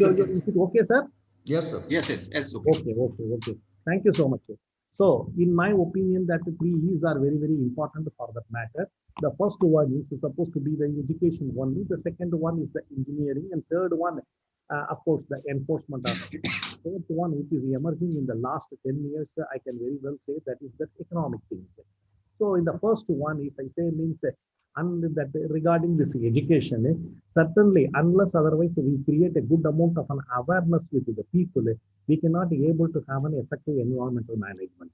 Is it okay, sir? Yes, sir. Yes, okay. Okay. Thank you so much, sir. So, in my opinion, that the three E's are very, very important for that matter. The first one is supposed to be the education only. The second one is the engineering, and third one, of course, the enforcement of it. Fourth one, which is emerging in the last 10 years, I can very well say that is the economic things. So in the first one, if I say means and that regarding this education, certainly unless otherwise we create a good amount of an awareness with the people, we cannot be able to have an effective environmental management.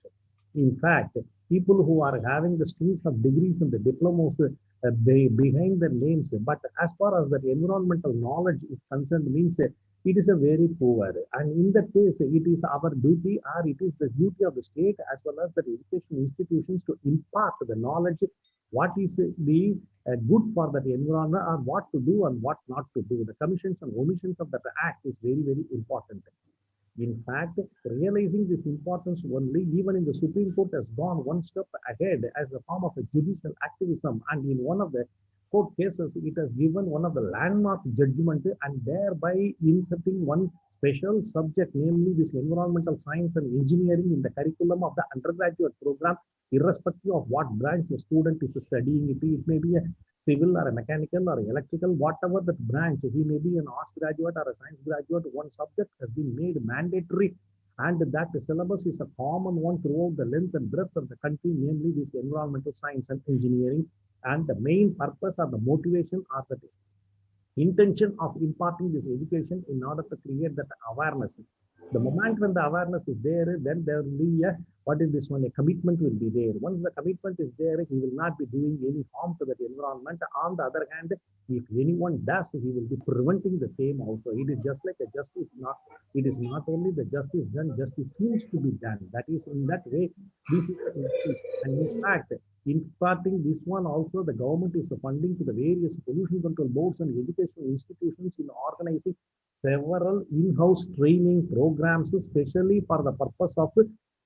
In fact, people who are having the strings of degrees and the diplomas behind their names, but as far as the environmental knowledge is concerned, means it is a very poor. And in that case, it is our duty or it is the duty of the state as well as the education institutions to impart the knowledge, what is the good for that environment or what to do and what not to do. The commissions and omissions of that act is very, very important. In fact, realizing this importance only, even in the Supreme Court has gone one step ahead as a form of a judicial activism. And in one of the court cases, it has given one of the landmark judgment and thereby inserting one special subject, namely this environmental science and engineering in the curriculum of the undergraduate program, irrespective of what branch the student is studying. It may be a civil or a mechanical or electrical, whatever that branch, he may be an arts graduate or a science graduate, one subject has been made mandatory and that syllabus is a common one throughout the length and breadth of the country, namely this environmental science and engineering. And the main purpose or the motivation or the intention of imparting this education in order to create that awareness. The moment when the awareness is there, then there will be a, what is this one, a commitment will be there. Once the commitment is there, he will not be doing any harm to the environment. On the other hand, if anyone does, he will be preventing the same also. It is just like a justice, not, it is not only the justice done, justice seems to be done. That is in that way, this is the, and in fact, in starting this one also, the government is funding to the various pollution control boards and educational institutions in organizing several in-house training programs, especially for the purpose of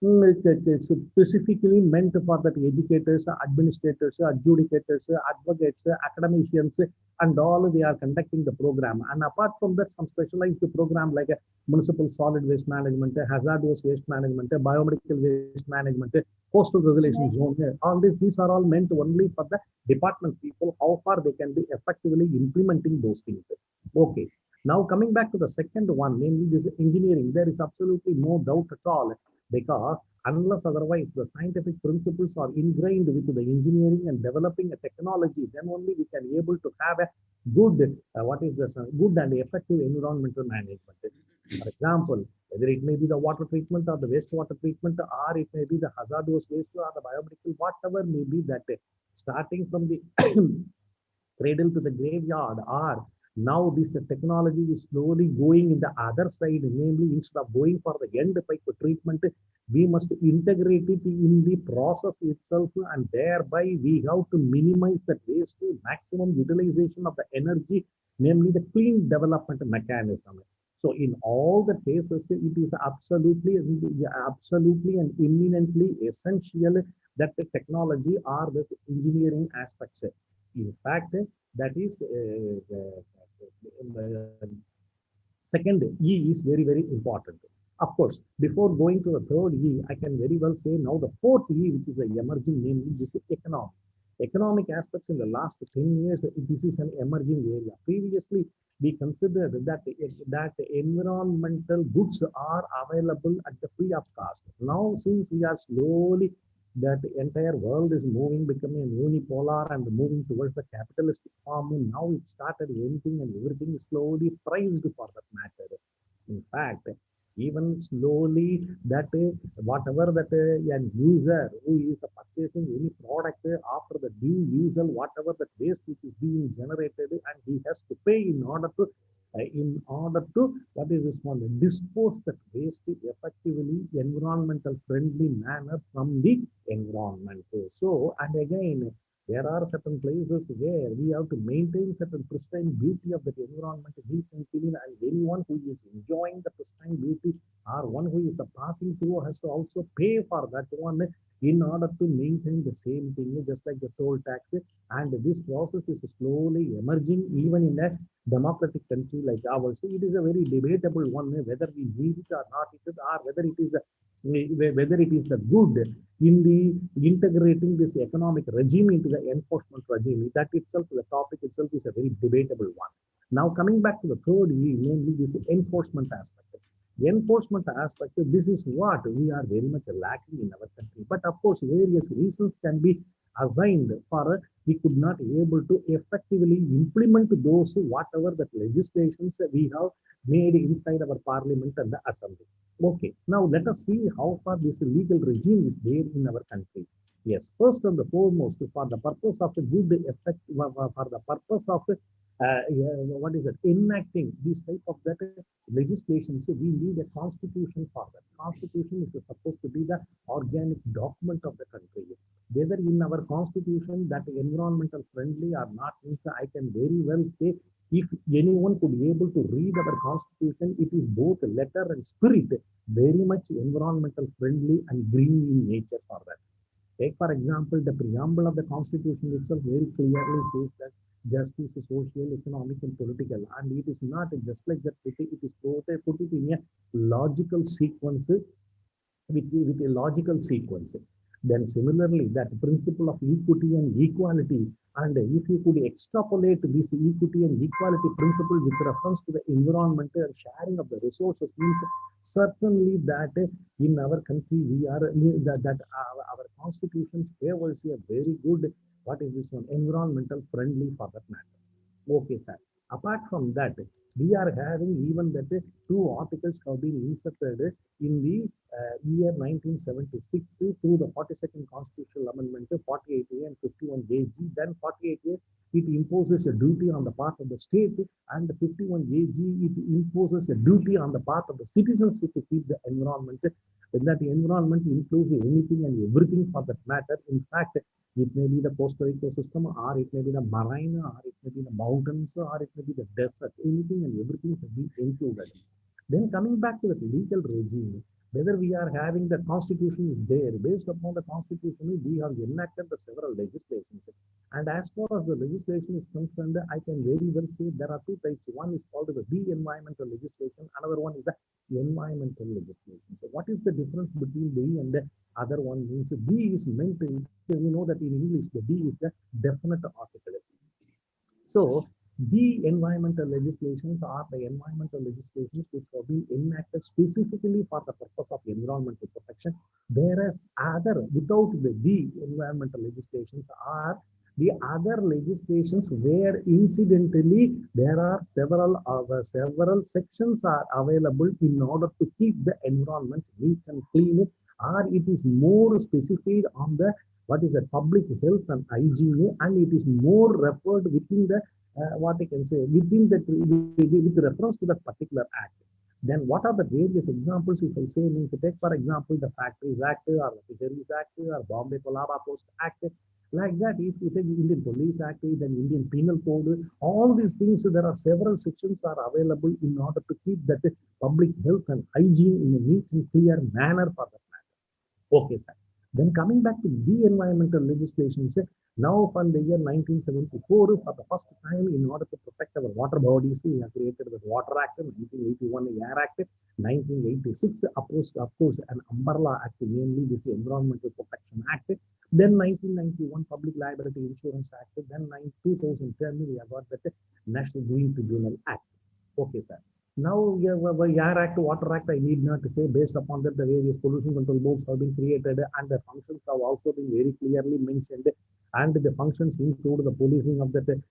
it's specifically meant for that educators, administrators, adjudicators, advocates, academicians, and all they are conducting the program. And apart from that, some specialized program like a municipal solid waste management, hazardous waste management, biomedical waste management, coastal regulation zone. All these are all meant only for the department people, how far they can be effectively implementing those things. Okay. Now coming back to the second one, namely this engineering, there is absolutely no doubt at all, because unless otherwise the scientific principles are ingrained with the engineering and developing a technology, then only we can able to have a good, what is this, good and effective environmental management. For example, whether it may be the water treatment or the wastewater treatment, or it may be the hazardous waste or the biomedical, whatever may be that, starting from the cradle to the graveyard, or now this technology is slowly going in the other side, namely instead of going for the end pipe treatment, we must integrate it in the process itself, and thereby we have to minimize the waste to maximum utilization of the energy, namely the clean development mechanism. So in all the cases, it is absolutely and eminently essential that the technology or the engineering aspects. In fact, that is second E is very, very important. Of course, before going to the third E, I can very well say now the fourth E, which is the emerging, namely this is economic. Economic aspects in the last 10 years, this is an emerging area. Previously, we considered that environmental goods are available at the free of cost. Now, since we are slowly, that the entire world is moving, becoming unipolar and moving towards the capitalistic form, and now it started anything and everything is slowly priced for that matter. In fact, even slowly that whatever that an user who is purchasing any product after the due usal, whatever that waste which is being generated, and he has to pay in order to what is this one, dispose that waste effectively environmental friendly manner from the environment. So and again, There are certain places where we have to maintain certain pristine beauty of the environment, neat and clean, and anyone who is enjoying the pristine beauty or one who is passing through has to also pay for that one in order to maintain the same thing, just like the toll tax. And this process is slowly emerging even in a democratic country like ours. So it is a very debatable one whether we need it or not, or whether it is the good in the integrating this economic regime into the enforcement regime. That itself, the topic itself is a very debatable one. Now coming back to the third, namely this enforcement aspect. Enforcement aspect, this is what we are very much lacking in our country. But of course, various reasons can be assigned for we could not able to effectively implement those whatever that legislations we have made inside our parliament and the assembly. Okay, now let us see how far this legal regime is there in our country. Yes, first and the foremost, for the purpose of a good effect, for the purpose of what is it, enacting this type of that legislation, so we need a constitution for that. Constitution is supposed to be the organic document of the country. Whether in our constitution that environmental friendly or not, means I can very well say if anyone could be able to read our constitution, it is both letter and spirit, very much environmental friendly and green in nature for that. Take, for example, the preamble of the Constitution itself very clearly says that justice, social, economic, and political. And it is not just like that, it is put it in a logical sequence with a logical sequence. Then similarly, that principle of equity and equality, and if you could extrapolate this equity and equality principle with reference to the environment and sharing of the resources, means certainly that in our country we are that our constitution favors a very good, what is this one, environmental friendly for that matter. Okay, sir. Apart from that, we are having even that two articles have been inserted in the year 1976 through the 42nd Constitutional Amendment 48A and 51AG. Then 48A, it imposes a duty on the part of the state, and the 51AG, it imposes a duty on the part of the citizens to keep the environment. And that environment includes anything and everything for that matter. In fact, it may be the coastal ecosystem, or it may be the marine, or it may be the mountains, or it may be the desert. Anything and everything has been included. Then coming back to the legal regime, whether we are having the constitution is there, based upon the constitution, we have enacted the several legislations. And as far as the legislation is concerned, I can very well say there are two types. One is called the environmental legislation, another one is the environmental legislation. So what is the difference between the and the other one? Means B is meant to, you know that in English, the B is the definite article. So the environmental legislations are the environmental legislations which have been enacted specifically for the purpose of environmental protection, whereas other without the environmental legislations are the other legislations where incidentally there are several sections are available in order to keep the environment neat and clean, or it is more specified on the what is the public health and hygiene, and it is more referred within the what I can say within the with reference to that particular act. Then what are the various examples? If I say, means take for example the Factories Act or the Fisheries Act or Bombay Colaba Post Act, like that. If you take Indian Police Act, then Indian Penal Code, all these things, there are several sections are available in order to keep that public health and hygiene in a neat and clear manner for that matter. Okay, sir. Then coming back to the environmental legislation, now from the year 1974, for the first time, in order to protect our water bodies, we have created the Water Act, 1981 Air Act, 1986, of course, an umbrella act, namely this Environmental Protection Act. Then 1991 Public Liability Insurance Act. Then 2010 we have got the National Green Tribunal Act. Okay, sir. Now, Air Act, Water Act, I need not to say, based upon that, the various pollution control boards have been created and the functions have also been very clearly mentioned. And the functions include the policing of the,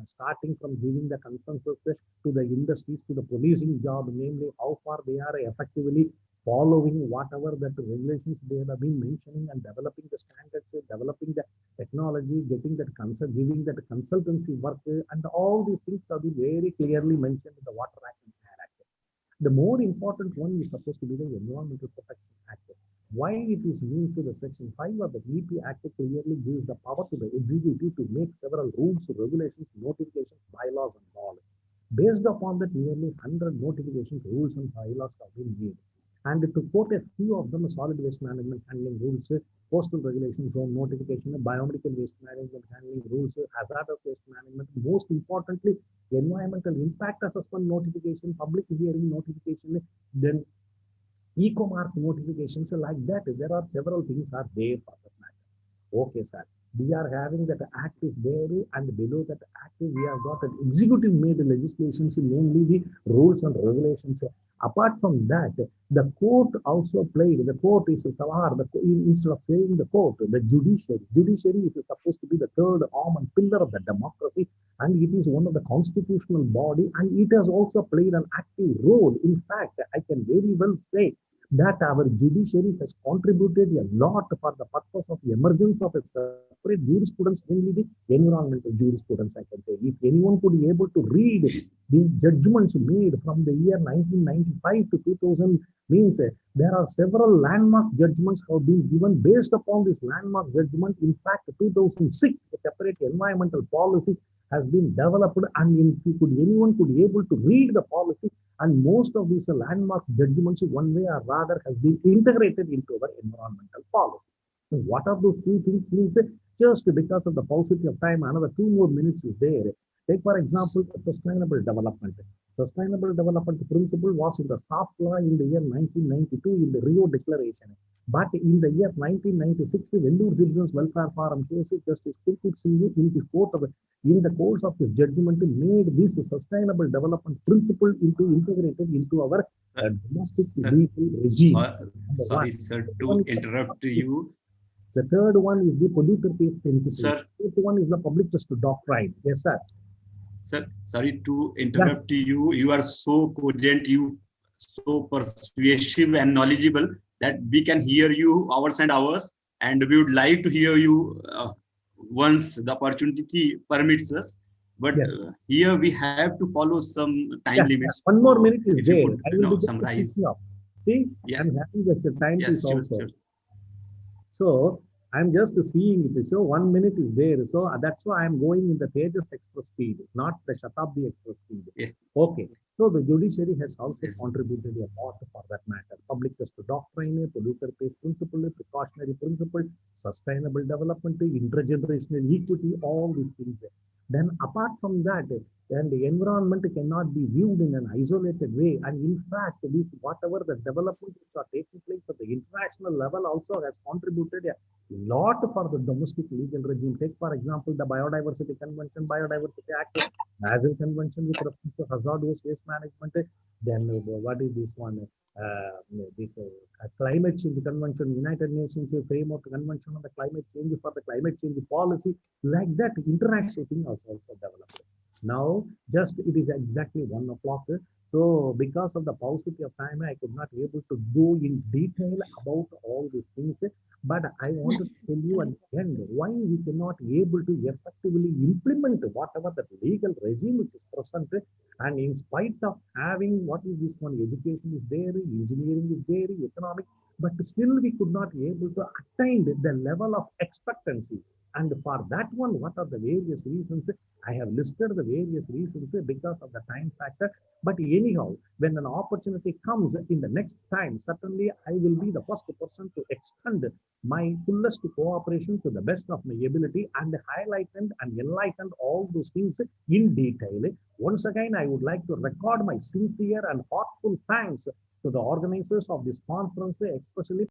starting from giving the consensus to the industries to the policing job, namely how far they are effectively following whatever that regulations they have been mentioning and developing the standards, developing the technology, getting that giving that consultancy work, and all these things have been very clearly mentioned in the Water Act and Air Act. The more important one is supposed to be the Environmental Protection Act. Why it is means the section 5 of the EP Act clearly gives the power to the executive to make several rules, regulations, notifications, bylaws and all. Based upon that, nearly 100 notifications, rules and bylaws have been made. And to quote a few of them, solid waste management handling rules, postal regulations, zone notification, biomedical waste management handling rules, hazardous waste management, most importantly, environmental impact assessment notification, public hearing notification, then e-commerce notifications like that. There are several things are there for that matter. Okay, sir. We are having that act is there, and below that act we have got an executive made legislations, mainly the rules and regulations. Apart from that, the court also played. The court is a savar. Instead of saying the court, the judiciary. Judiciary is supposed to be the third arm and pillar of the democracy, and it is one of the constitutional body, and it has also played an active role. In fact, I can very well say that our judiciary has contributed a lot for the purpose of the emergence of a separate jurisprudence, mainly the environmental jurisprudence, I can say. If anyone could be able to read the judgments made from the year 1995 to 2000, means there are several landmark judgments have been given based upon this landmark judgment. In fact, 2006, the separate environmental policy has been developed, and if you could, anyone could be able to read the policy, and most of these landmark judgments, one way or rather, has been integrated into our environmental policy. So what are those two things means? Just because of the paucity of time, another 2 more minutes is there. Take for example, the sustainable development. Sustainable development principle was in the soft law in the year 1992 in the Rio Declaration. But in the year 1996, Vellore Citizens Welfare Forum case, Justice Kulkut Singh in the course of his judgment made this sustainable development principle into integrated into our domestic legal regime. Sorry, sir, to interrupt you. The third one is the polluter pays principle. Sir, the fourth one is the public trust doctrine. Yes, sir. Sir, sorry to interrupt you. You are so cogent, you so persuasive and knowledgeable that we can hear you hours and hours, and we would like to hear you once the opportunity permits us. But Yes. Here we have to follow some time limits. 1 more minute is if there. you could, I will summarize. See, Yeah. I'm having the time Yes, is sure, also. sure. So I'm just seeing it. So 1 minute is there. So that's why I'm going in the Tejas Express speed, not the Shatabdi Express speed. Yes. Okay. So the judiciary has also Yes. contributed a lot for that matter. Public trust doctrine, polluter pays principle, precautionary principle, sustainable development, intergenerational equity, all these things. Then apart from that, then the environment cannot be viewed in an isolated way. And in fact, this whatever the developments which are taking place at the international level also has contributed a lot for the domestic legal regime. Take for example the Biodiversity Convention, Biodiversity Act, Basel Convention with reference to hazardous waste management. Then what is this one? This climate change convention, United Nations framework convention on the climate change for the climate change policy. Like that, international thing also developed. Now, just it is exactly 1 o'clock. So, because of the paucity of time, I could not be able to go in detail about all these things. But I wanted to tell you at the end why we cannot be able to effectively implement whatever the legal regime which is present. And in spite of having what is this one, education is there, engineering is there, economic, but still we could not be able to attain the level of expectancy. And for that one, what are the various reasons? I have listed the various reasons because of the time factor. But anyhow, when an opportunity comes in the next time, certainly I will be the first person to extend my fullest cooperation to the best of my ability and highlight and enlighten all those things in detail. Once again, I would like to record my sincere and heartful thanks to the organizers of this conference, especially